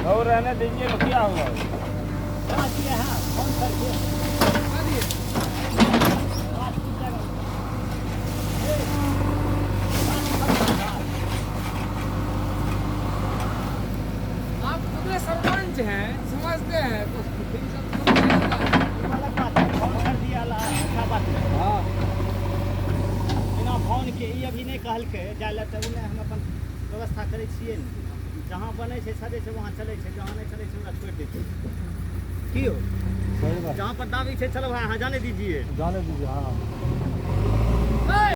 और रहने दीजिए तो क्या होगा। आप खुद सरपंच हैं, समझते हैं तो हाँ बिना फोन के ई अभी नहीं कहलकै जाए ला तऽ ओने हम अपन व्यवस्था करै छियै ने। जहाँ बनै छै सदै छै वहाँ चलै छै, जहाँ नहीं चलै छै ओकरा छोड़ि दै छै। की हो सही बात, जहाँ पर दाबी छै चलो भाई हाँ जाने दीजिए। जाने दीजिए। हाँ